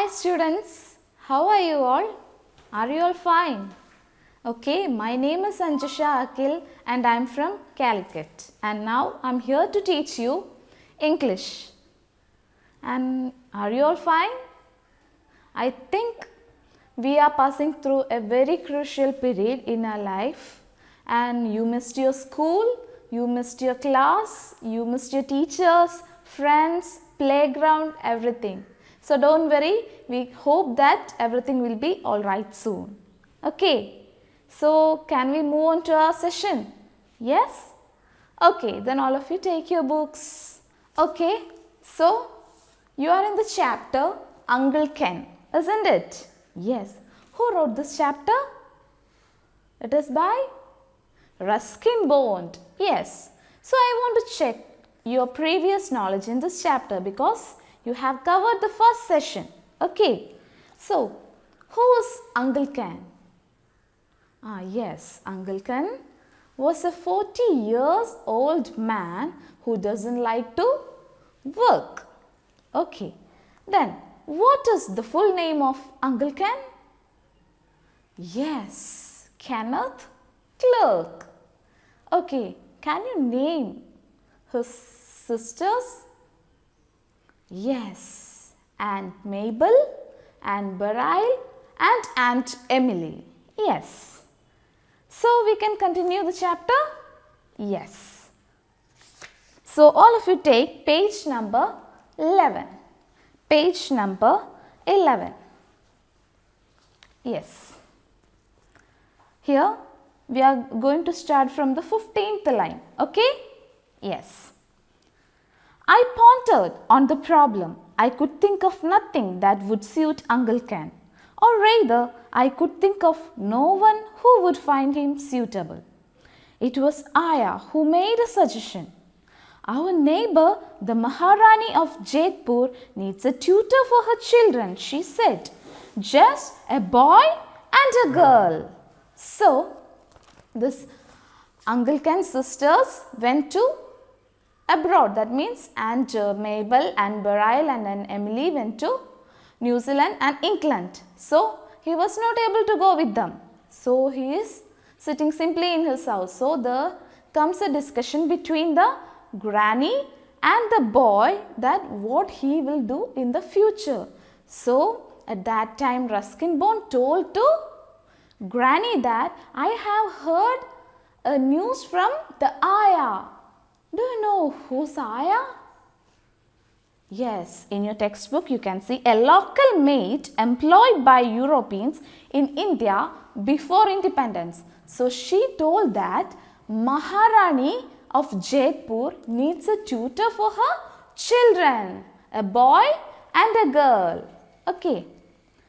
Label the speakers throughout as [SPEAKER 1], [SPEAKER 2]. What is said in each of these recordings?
[SPEAKER 1] students, how are you all? Are you all fine? Okay, my name is Anjusha Akil and I am from Calicut, and now I am here to teach you English. And are you all fine? I think we are passing through a very crucial period in our life, and you missed your school, you missed your class, you missed your teachers, friends, playground, everything. So don't worry, we hope that everything will be alright soon. Okay, so can we move on to our session? Yes? Okay, then all of you take your books. Okay, so you are in the chapter Uncle Ken, isn't it? Yes. Who wrote this chapter? It is by Ruskin Bond. Yes. So I want to check your previous knowledge in this chapter because you have covered the first session. Okay. So, who is Uncle Ken? Yes, Uncle Ken was a 40-year-old man who doesn't like to work. Okay. Then, what is the full name of Uncle Ken? Yes, Kenneth Clark. Okay, can you name his sisters? Yes, Aunt Mabel, Aunt Beryl and Aunt Emily. Yes. So we can continue the chapter? Yes. So all of you take page number 11. Page number 11. Yes. Here we are going to start from the 15th line. Okay? Yes. I pondered on the problem. I could think of nothing that would suit Uncle Ken, or rather, I could think of no one who would find him suitable. It was Aya who made a suggestion. Our neighbor, the Maharani of Jodhpur, needs a tutor for her children, she said. Just a boy and a girl. So, this Uncle Ken's sisters went to abroad. That means Aunt Mabel and Beryl and Aunt Emily went to New Zealand and England. So, he was not able to go with them. So, he is sitting simply in his house. So, there comes a discussion between the granny and the boy that what he will do in the future. So, at that time Ruskin Bond told to granny that I have heard a news from the Aya. Do you know who's Aya? Yes, in your textbook you can see a local maid employed by Europeans in India before independence. So she told that Maharani of Jodhpur needs a tutor for her children, a boy and a girl. Okay,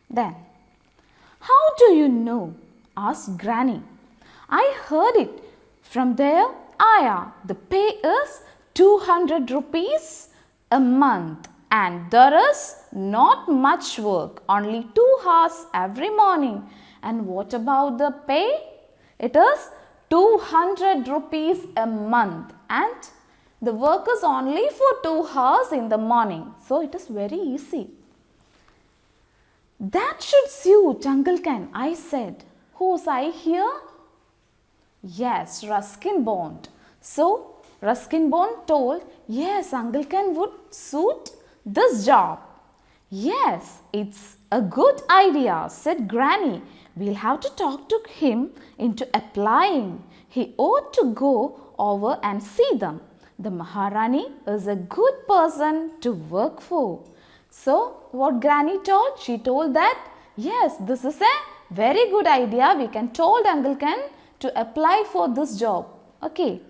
[SPEAKER 1] then how do you know? Asked Granny. I heard it from their Aya. The pay is 200 rupees a month and there is not much work, only 2 hours every morning. And what about the pay? It is 200 rupees a month and the work is only for 2 hours in the morning. So it is very easy. That should suit Uncle Ken, I said. Who's I here? Yes, Ruskin Bond. So, Ruskin Bond told, yes, Uncle Ken would suit this job. Yes, it's a good idea, said Granny. We'll have to talk to him into applying. He ought to go over and see them. The Maharani is a good person to work for. So, what Granny told? She told that, yes, this is a very good idea. We can told Uncle Ken to apply for this job. Okay.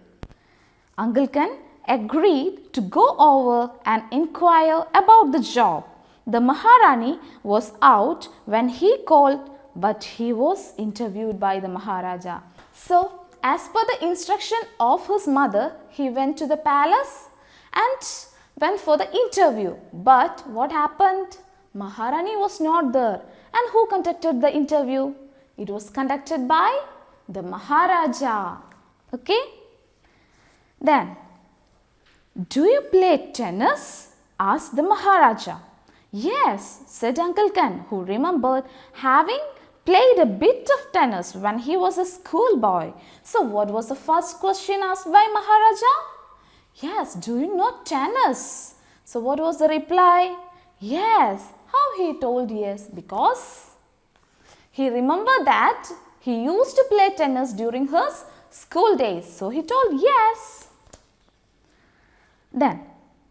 [SPEAKER 1] Uncle Ken agreed to go over and inquire about the job. The Maharani was out when he called, but he was interviewed by the Maharaja. So, as per the instruction of his mother, he went to the palace and went for the interview. But what happened? Maharani was not there. And who conducted the interview? It was conducted by the Maharaja. Okay? Then, do you play tennis? Asked the Maharaja. Yes, said Uncle Ken, who remembered having played a bit of tennis when he was a schoolboy. So what was the first question asked by Maharaja? Yes, do you know tennis? So what was the reply? Yes. How he told yes? Because he remembered that he used to play tennis during his school days. So he told yes. Then,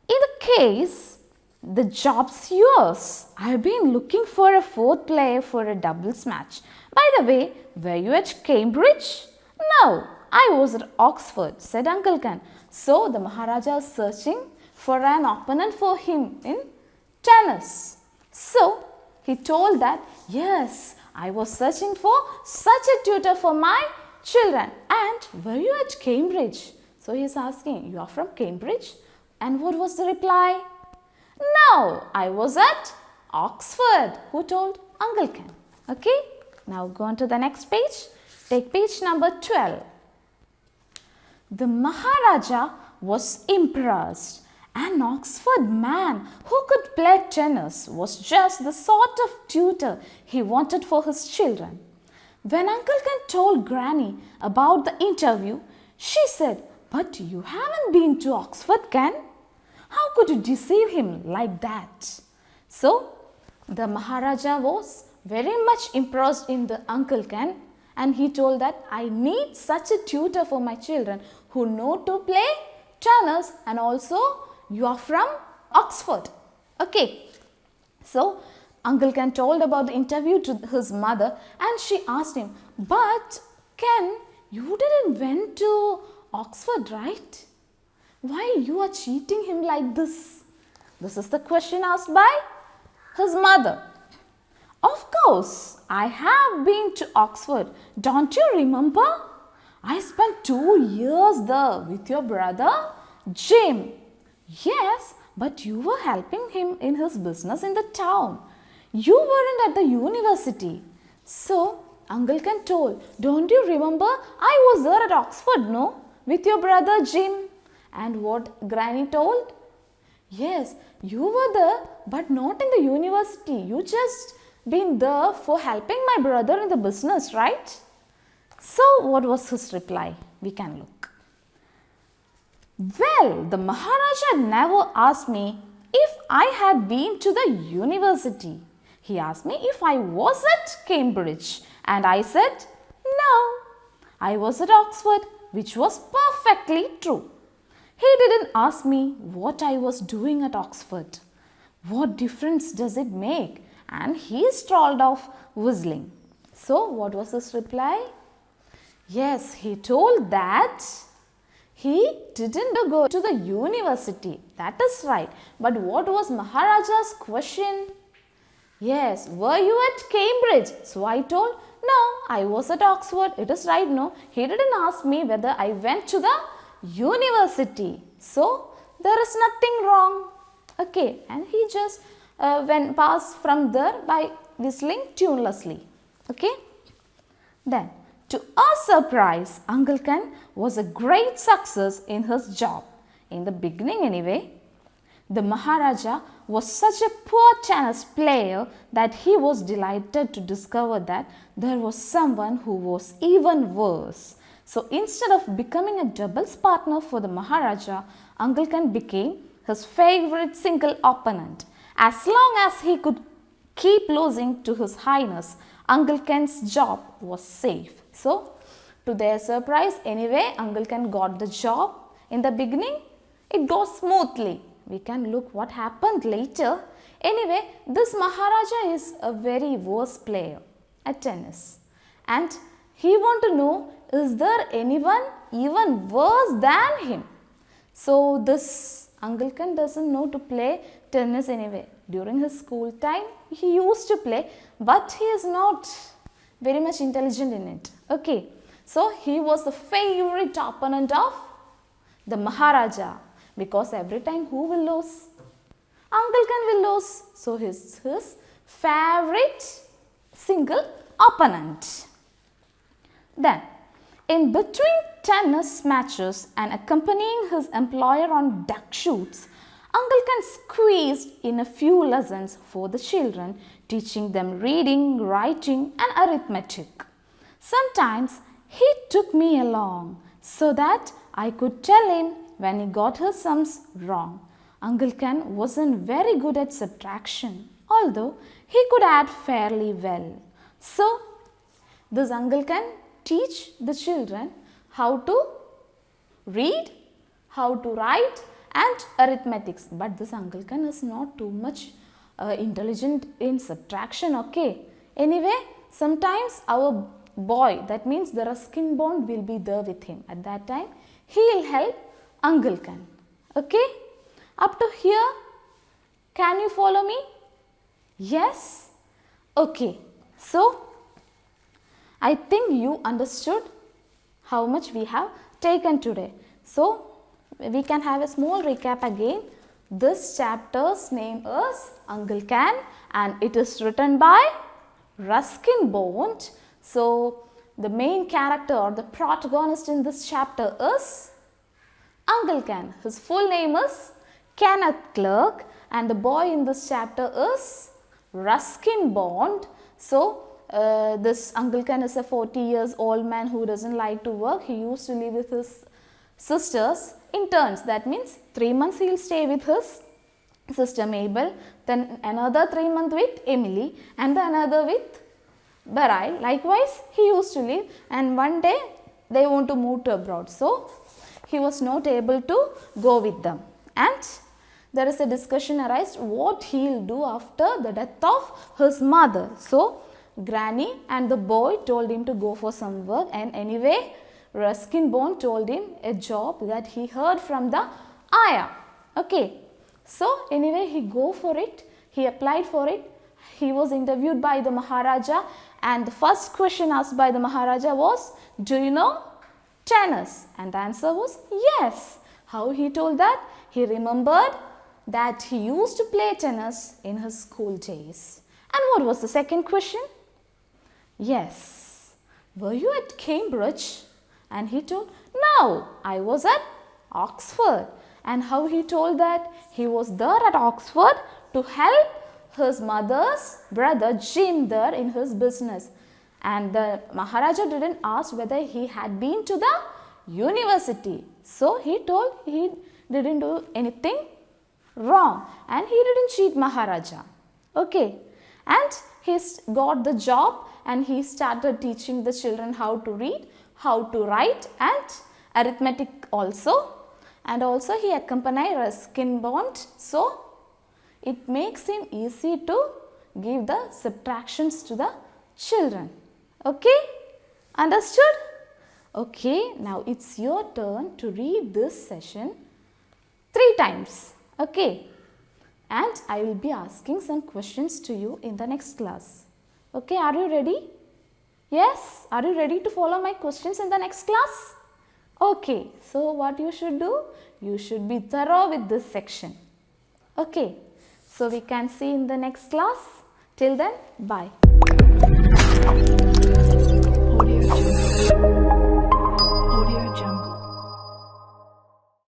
[SPEAKER 1] in the case, the job's yours. I've been looking for a fourth player for a doubles match. By the way, were you at Cambridge? No, I was at Oxford, said Uncle Ken. So the Maharaja is searching for an opponent for him in tennis. So he told that, yes, I was searching for such a tutor for my children. And were you at Cambridge? So he is asking, you are from Cambridge? And what was the reply? No, I was at Oxford. Who told? Uncle Ken. Okay, now go on to the next page. Take page number 12. The Maharaja was impressed. An Oxford man who could play tennis was just the sort of tutor he wanted for his children. When Uncle Ken told Granny about the interview, she said, but you haven't been to Oxford, Ken? How could you deceive him like that? So, the Maharaja was very much impressed in the Uncle Ken, and he told that I need such a tutor for my children who know to play tennis, and also you are from Oxford. Okay. So, Uncle Ken told about the interview to his mother, and she asked him, but Ken, you didn't went to Oxford, right? Why you are cheating him like this? This is the question asked by his mother. Of course, I have been to Oxford. Don't you remember? I spent 2 years there with your brother Jim. Yes, but you were helping him in his business in the town. You weren't at the university. So, Uncle Ken told, don't you remember? I was there at Oxford, no? With your brother Jim. And what Granny told? Yes, you were there, but not in the university. You just been there for helping my brother in the business, right? So, what was his reply? We can look. Well, the Maharaja never asked me if I had been to the university. He asked me if I was at Cambridge, and I said, no, I was at Oxford, which was perfectly true. He didn't ask me what I was doing at Oxford. What difference does it make? And he strolled off whistling. So, what was his reply? Yes, he told that he didn't go to the university. That is right. But what was Maharaja's question? Yes, were you at Cambridge? So I told, no, I was at Oxford. It is right, no. He didn't ask me whether I went to the university. So there is nothing wrong. Okay, and he just went past from there by whistling tunelessly. Okay. Then, to our surprise, Uncle Ken was a great success in his job. In the beginning anyway, the Maharaja was such a poor tennis player that he was delighted to discover that there was someone who was even worse. So instead of becoming a doubles partner for the Maharaja, Uncle Ken became his favorite single opponent. As long as he could keep losing to His Highness, Uncle Ken's job was safe. So, to their surprise, anyway, Uncle Ken got the job. In the beginning, it goes smoothly. We can look what happened later. Anyway, this Maharaja is a very worse player at tennis. And he want to know, is there anyone even worse than him? So, this Uncle Ken doesn't know to play tennis anyway. During his school time, he used to play, but he is not very much intelligent in it. Okay, so he was the favorite opponent of the Maharaja, because every time who will lose? Uncle Ken will lose. So he is his favorite single opponent. Then, in between tennis matches and accompanying his employer on duck shoots, Uncle can squeeze in a few lessons for the children, teaching them reading, writing and arithmetic. Sometimes he took me along so that I could tell him when he got his sums wrong. Uncle Ken wasn't very good at subtraction, although he could add fairly well. So, this uncle can teach the children how to read, how to write and arithmetics. But this uncle Ken is not too much intelligent in subtraction, okay. Anyway, sometimes our boy, that means the Ruskin bond will be there with him. At that time, he will help Uncle Ken. Okay? Up to here, can you follow me? Yes? Okay. So, I think you understood how much we have taken today. So, we can have a small recap again. This chapter's name is Uncle Ken and it is written by Ruskin Bond. So, the main character or the protagonist in this chapter is Uncle Ken. His full name is Kenneth Clark and the boy in this chapter is Ruskin Bond. So, this Uncle Ken is a 40 years old man who doesn't like to work. He used to live with his sisters in turns. That means 3 months he will stay with his sister Mabel, then another 3 months with Emily and then another with Beryl. Likewise, he used to live and one day they want to move to abroad. So, he was not able to go with them. And there is a discussion arise what he will do after the death of his mother. So, Granny and the boy told him to go for some work and anyway, Ruskin Bond told him a job that he heard from the ayah. Okay. So, anyway, he go for it. He applied for it. He was interviewed by the Maharaja and the first question asked by the Maharaja was, do you know tennis? And the answer was yes. How he told that? He remembered that he used to play tennis in his school days. And what was the second question? Yes. Were you at Cambridge? And he told, no, I was at Oxford. And how he told that? He was there at Oxford to help his mother's brother Jim there in his business. And the Maharaja didn't ask whether he had been to the university. So, he told he didn't do anything wrong and he didn't cheat Maharaja. Okay. And he got the job and he started teaching the children how to read, how to write and arithmetic also. And also he accompanied Ruskin Bond. So, it makes him easy to give the subtractions to the children. Okay? Understood? Okay, now it's your turn to read this session 3 times. Okay? And I will be asking some questions to you in the next class. Okay, are you ready? Yes? Are you ready to follow my questions in the next class? Okay, so what you should do? You should be thorough with this section. Okay, so we can see in the next class. Till then, bye.